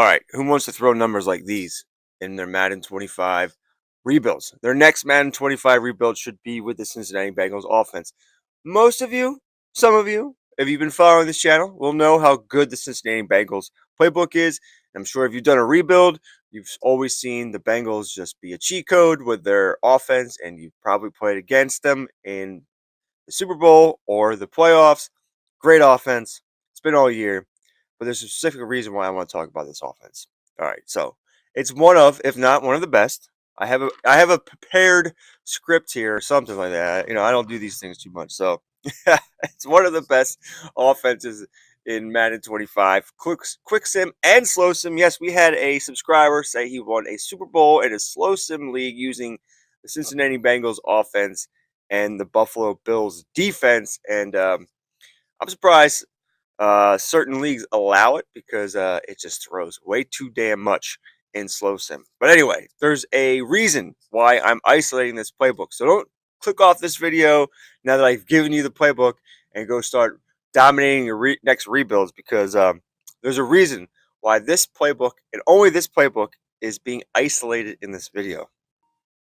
All right, who wants to throw numbers like these in their Madden 25 rebuilds? Their next Madden 25 rebuild should be with the Cincinnati Bengals offense. Most of you, some of you, if you've been following this channel, will know how good the Cincinnati Bengals playbook is. I'm sure if you've done a rebuild, you've always seen the Bengals just be a cheat code with their offense, and you've probably played against them in the Super Bowl or the playoffs. Great offense. It's been all year, but there's a specific reason why I want to talk about this offense. All right, so it's one of, if not one of the best. I have a prepared script here or something like that. I don't do these things too much, so it's one of the best offenses in Madden 25. Quick sim and slow sim. Yes, we had a subscriber say he won a Super Bowl in a slow sim league using the Cincinnati Bengals offense and the Buffalo Bills defense, and I'm surprised certain leagues allow it because it just throws way too damn much in slow sim. But anyway, there's a reason why I'm isolating this playbook. So don't click off this video now that I've given you the playbook and go start dominating your next rebuilds, because there's a reason why this playbook and only this playbook is being isolated in this video.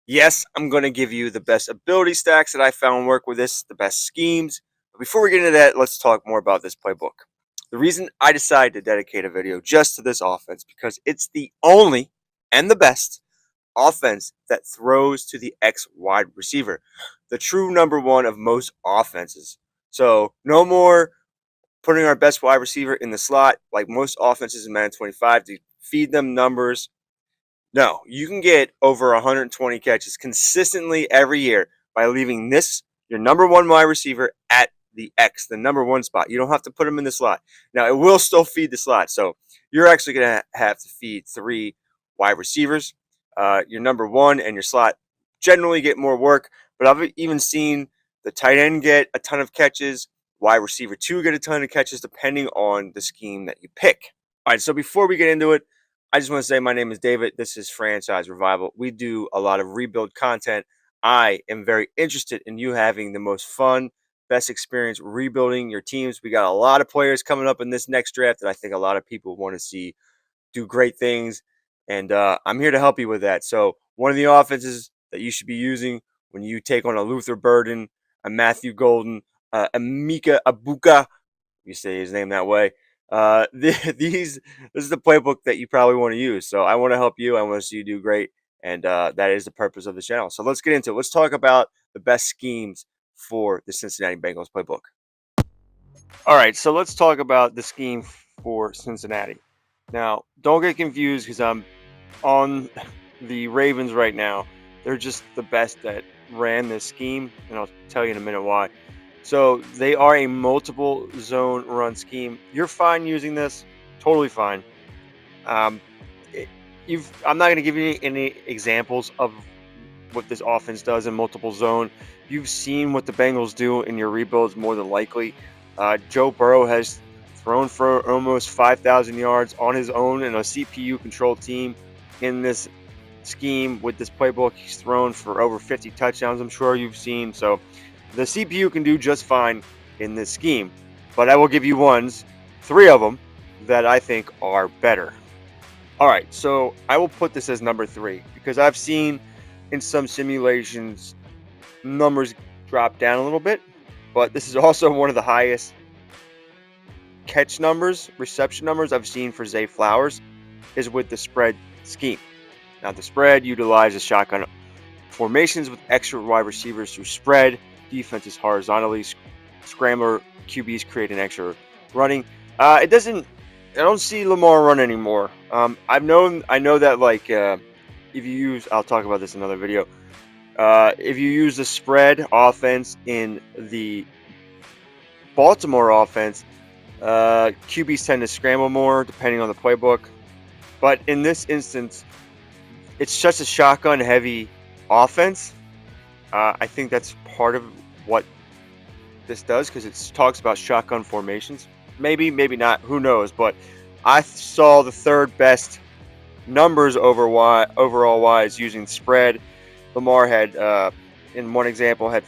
Yes, I'm going to give you the best ability stacks that I found work with this, the best schemes. But before we get into that, let's talk more about this playbook. The reason I decided to dedicate a video just to this offense because it's the only and the best offense that throws to the X wide receiver, the true number one of most offenses. So no more putting our best wide receiver in the slot like most offenses in Madden 25 to feed them numbers. No, you can get over 120 catches consistently every year by leaving this, your number one wide receiver, at the X, the number one spot. You don't have to put him in the slot. Now, it will still feed the slot. So you're actually going to have to feed three wide receivers. Your number one and your slot generally get more work, but I've even seen the tight end get a ton of catches, wide receiver two get a ton of catches, depending on the scheme that you pick. All right, so before we get into it, I just want to say my name is David. This is Franchise Revival. We do a lot of rebuild content. I am very interested in you having the most fun, best experience rebuilding your teams. We got a lot of players coming up in this next draft that I think a lot of people want to see do great things, and I'm here to help you with that. So one of the offenses that you should be using when you take on a Luther Burden, a Matthew Golden, a Mika Abuka, you say his name that way. This is the playbook that you probably want to use. So I want to help you. I want to see you do great, and that is the purpose of the channel. So let's get into it. Let's talk about the best schemes for the Cincinnati Bengals playbook. All right, so let's talk about the scheme for Cincinnati. Now, don't get confused because I'm on the Ravens right now. They're just the best that ran this scheme, and I'll tell you in a minute why. So they are a multiple zone run scheme. You're fine using this, totally fine. Um, it, I'm not going to give you any examples of what this offense does in multiple zone. You've seen what the Bengals do in your rebuilds more than likely. Joe Burrow has thrown for almost 5,000 yards on his own in a CPU-controlled team in this scheme with this playbook. He's thrown for over 50 touchdowns, I'm sure you've seen. So the CPU can do just fine in this scheme. But I will give you three of them, that I think are better. All right, so I will put this as number 3 because I've seen in some simulations numbers drop down a little bit, but this is also one of the highest catch numbers, reception numbers I've seen for Zay Flowers is with the spread scheme. Now, the spread utilizes shotgun formations with extra wide receivers through spread, defenses horizontally, scrambler QBs create an extra running. I don't see Lamar run anymore. I know that if you use, I'll talk about this in another video. If you use the spread offense in the Baltimore offense, QBs tend to scramble more depending on the playbook. But in this instance, it's such a shotgun heavy offense. I think that's part of what this does because it talks about shotgun formations. Maybe not. Who knows? But I saw the third best numbers overall wise using spread. Lamar had, in one example, had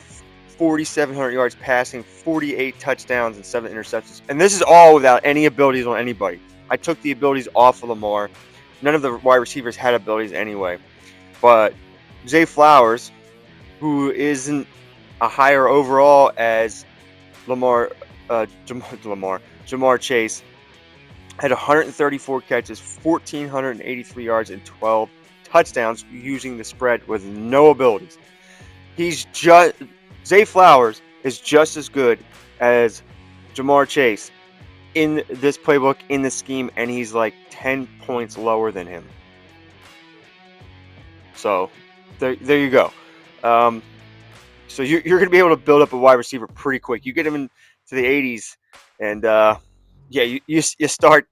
4,700 yards passing, 48 touchdowns, and 7 interceptions. And this is all without any abilities on anybody. I took the abilities off of Lamar. None of the wide receivers had abilities anyway. But Zay Flowers, who isn't a higher overall as Jamar Chase, had 134 catches, 1,483 yards, and 12 touchdowns using the spread with no abilities. Zay Flowers is just as good as Jamar Chase in this playbook, in this scheme, and he's like 10 points lower than him. So there you go. So you're going to be able to build up a wide receiver pretty quick. You get him into the 80s, and yeah, you start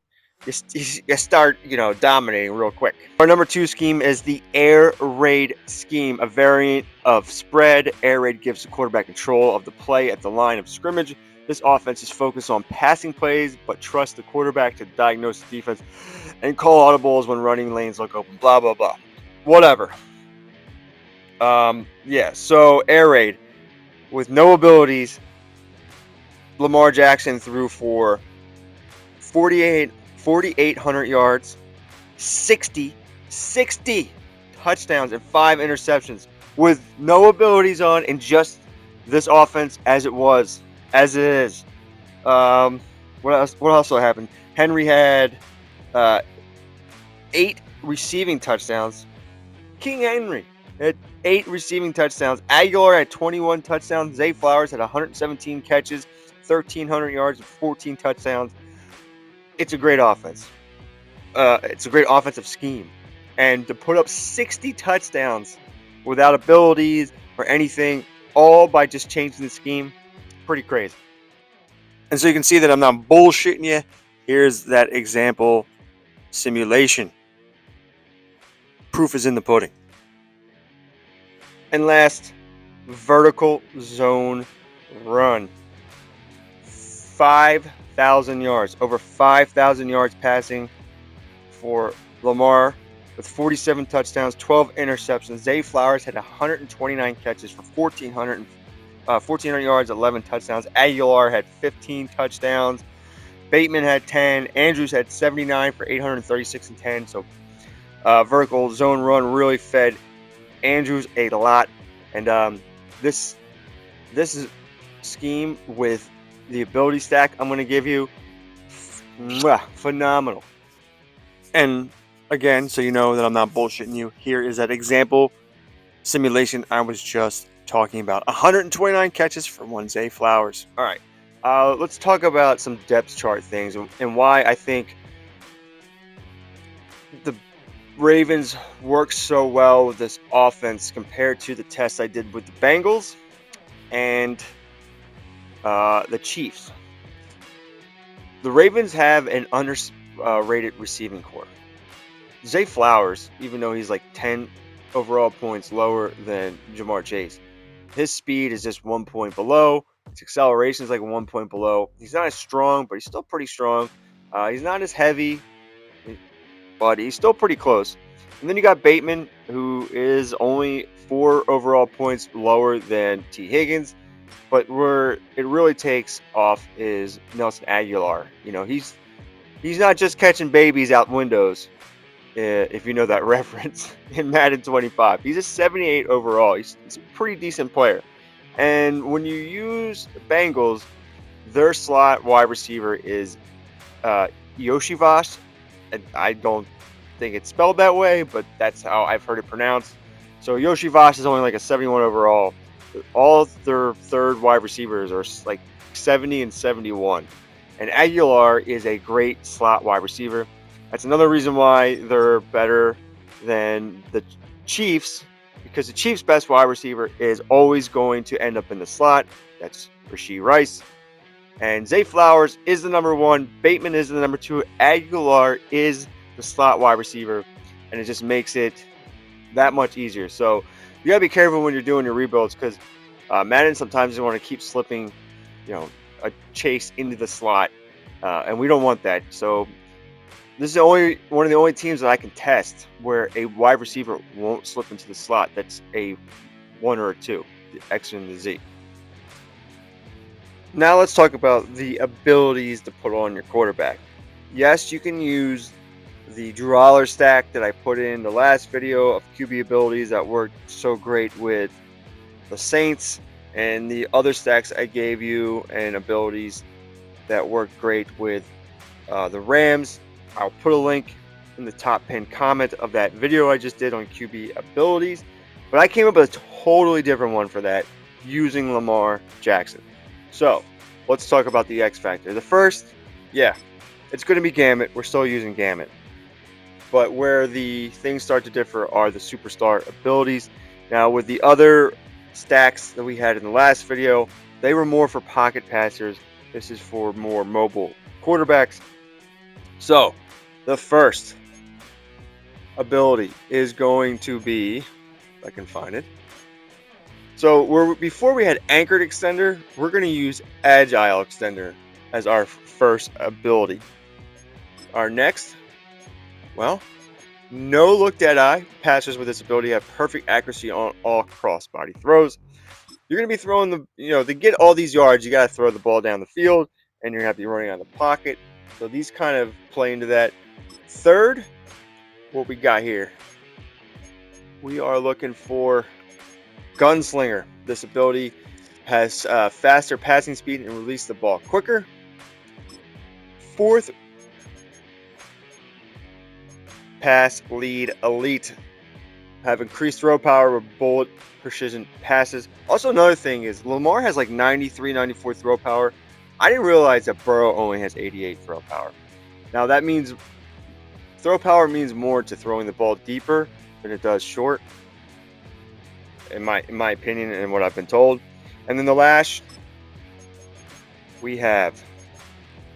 dominating real quick. Our number 2 scheme is the air raid scheme, a variant of spread. Air raid gives the quarterback control of the play at the line of scrimmage. This offense is focused on passing plays, but trusts the quarterback to diagnose the defense and call audibles when running lanes look open. Blah blah blah. Whatever. Yeah. So air raid with no abilities. Lamar Jackson threw for 4,800 yards, 60 touchdowns, and 5 interceptions with no abilities on, and just this offense as it is. What else happened? Henry had 8 receiving touchdowns. King Henry had 8 receiving touchdowns. Aguilar had 21 touchdowns. Zay Flowers had 117 catches, 1,300 yards, and 14 touchdowns. It's a great offense. It's a great offensive scheme. And to put up 60 touchdowns without abilities or anything, all by just changing the scheme, pretty crazy. And so you can see that I'm not bullshitting you. Here's that example simulation. Proof is in the pudding. And last, vertical zone run. 5,000 yards. Over 5,000 yards passing for Lamar with 47 touchdowns, 12 interceptions. Zay Flowers had 129 catches for 1,400 yards, 11 touchdowns. Aguilar had 15 touchdowns. Bateman had 10. Andrews had 79 for 836 and 10. So vertical zone run really fed Andrews a lot. And this is scheme with the ability stack I'm going to give you, phenomenal. And again, so you know that I'm not bullshitting you, here is that example simulation I was just talking about. 129 catches for one Zay Flowers. All right, let's talk about some depth chart things and why I think the Ravens work so well with this offense compared to the test I did with the Bengals and the Chiefs. The Ravens have an underrated receiving core. Zay Flowers, even though he's like 10 overall points lower than Jamar Chase, his speed is just 1 point below. His acceleration is like 1 point below. He's not as strong, but he's still pretty strong. He's not as heavy, but he's still pretty close. And then you got Bateman, who is only 4 overall points lower than T. Higgins. But where it really takes off is Nelson Aguilar. You know, he's not just catching babies out windows, if you know that reference, in Madden 25. He's a 78 overall. He's a pretty decent player. And when you use the Bengals, their slot wide receiver is Yoshivas. I don't think it's spelled that way, but that's how I've heard it pronounced. So Yoshivas is only like a 71 overall. All their third wide receivers are like 70 and 71. And Aguilar is a great slot wide receiver. That's another reason why they're better than the Chiefs, because the Chiefs' best wide receiver is always going to end up in the slot. That's Rashee Rice. And Zay Flowers is the number 1. Bateman is the number 2. Aguilar is the slot wide receiver. And it just makes it that much easier. So you got to be careful when you're doing your rebuilds, because Madden sometimes you want to keep slipping, a Chase into the slot. And we don't want that. So this is one of the only teams that I can test where a wide receiver won't slip into the slot. That's a 1 or a 2, the X and the Z. Now let's talk about the abilities to put on your quarterback. Yes, you can use the Drawler stack that I put in the last video of QB abilities that worked so great with the Saints, and the other stacks I gave you and abilities that work great with the Rams. I'll put a link in the top pinned comment of that video I just did on QB abilities. But I came up with a totally different one for that using Lamar Jackson. So let's talk about the X Factor. The first, yeah, it's going to be Gamut. We're still using Gamut. But where the things start to differ are the superstar abilities. Now, with the other stacks that we had in the last video, they were more for pocket passers. This is for more mobile quarterbacks. So, the first ability is going to be, if I can find it. So, before we had Anchored Extender, we're going to use Agile Extender as our first ability. Our next, well, no look dead eye. Passers with this ability have perfect accuracy on all crossbody throws. You're going to be throwing to get all these yards, you got to throw the ball down the field, and you're going to have to be running out of the pocket. So these kind of play into that. Third, what we got here, we are looking for Gunslinger. This ability has faster passing speed and release the ball quicker. Fourth, Pass Lead Elite. Have increased throw power with bullet precision passes. Also, another thing is Lamar has like 93, 94 throw power. I didn't realize that Burrow only has 88 throw power. Now that means throw power means more to throwing the ball deeper than it does short, in my opinion and what I've been told. And then the last, we have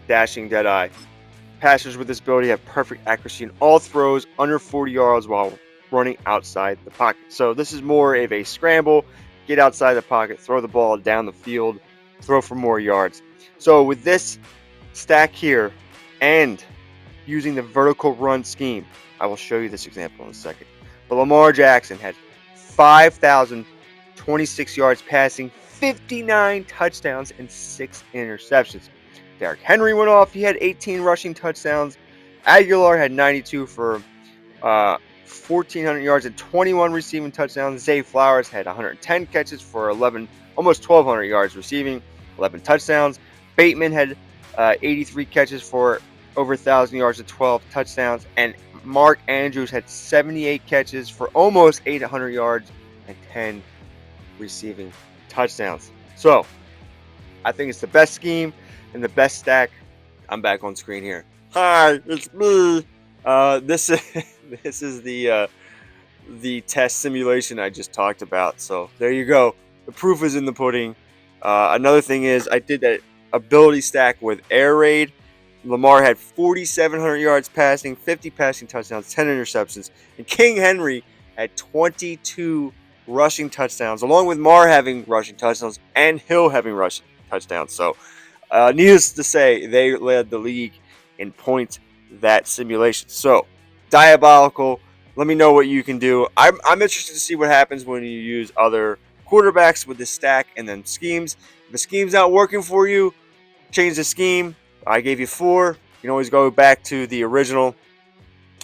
Dashing Deadeye. Passers with this ability have perfect accuracy in all throws under 40 yards while running outside the pocket. So this is more of a scramble, get outside the pocket, throw the ball down the field, throw for more yards. So with this stack here and using the vertical run scheme, I will show you this example in a second. But Lamar Jackson had 5,026 yards passing, 59 touchdowns, and 6 interceptions. Derrick Henry went off. He had 18 rushing touchdowns. Aguilar had 92 for 1,400 yards and 21 receiving touchdowns. Zay Flowers had 110 catches for almost 1,200 yards receiving, 11 touchdowns. Bateman had 83 catches for over 1,000 yards and 12 touchdowns. And Mark Andrews had 78 catches for almost 800 yards and 10 receiving touchdowns. So, I think it's the best scheme and the best stack. I'm back on screen here. Hi, it's me. This is the test simulation I just talked about. So there you go. The proof is in the pudding. Another thing is I did that ability stack with Air Raid. Lamar had 4,700 yards passing, 50 passing touchdowns, 10 interceptions, and King Henry had 22 rushing touchdowns, along with Marr having rushing touchdowns and Hill having rushing touchdowns. So, needless to say, they led the league in points that simulation. So, diabolical. Let me know what you can do. I'm interested to see what happens when you use other quarterbacks with this stack and then schemes. If the scheme's not working for you, change the scheme. I gave you 4. You can always go back to the original.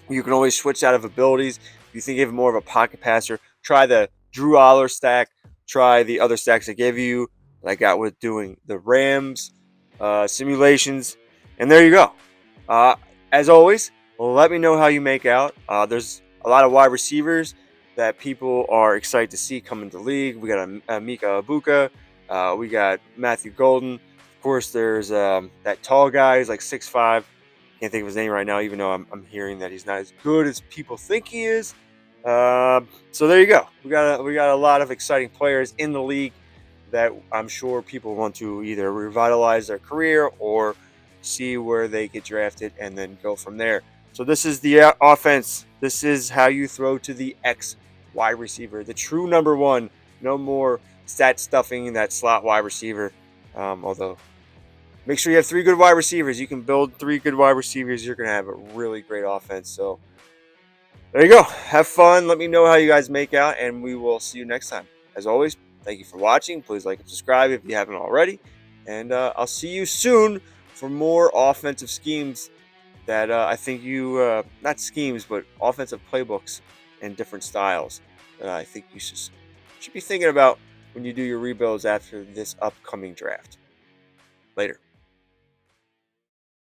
You can always switch out of abilities. If you think you have more of a pocket passer, try the Drew Aller stack. Try the other stacks I gave you, like I got with doing the Rams simulations. And there you go. As always, let me know how you make out. There's a lot of wide receivers that people are excited to see come into the league. We got Mika Ibuka. We got Matthew Golden. Of course, there's that tall guy. He's like 6'5". Can't think of his name right now, even though I'm hearing that he's not as good as people think he is. So there you go. We got a lot of exciting players in the league that I'm sure people want to either revitalize their career or see where they get drafted and then go from there. So this is the offense. This is how you throw to the X wide receiver, the true number 1. No more stat stuffing in that slot wide receiver. Although, make sure you have 3 good wide receivers. You can build 3 good wide receivers. You're going to have a really great offense. So there you go. Have fun. Let me know how you guys make out, and we will see you next time. As always, thank you for watching. Please like and subscribe if you haven't already. And I'll see you soon for more offensive schemes that I think you not schemes but offensive playbooks and different styles that I think you should be thinking about when you do your rebuilds after this upcoming draft. Later.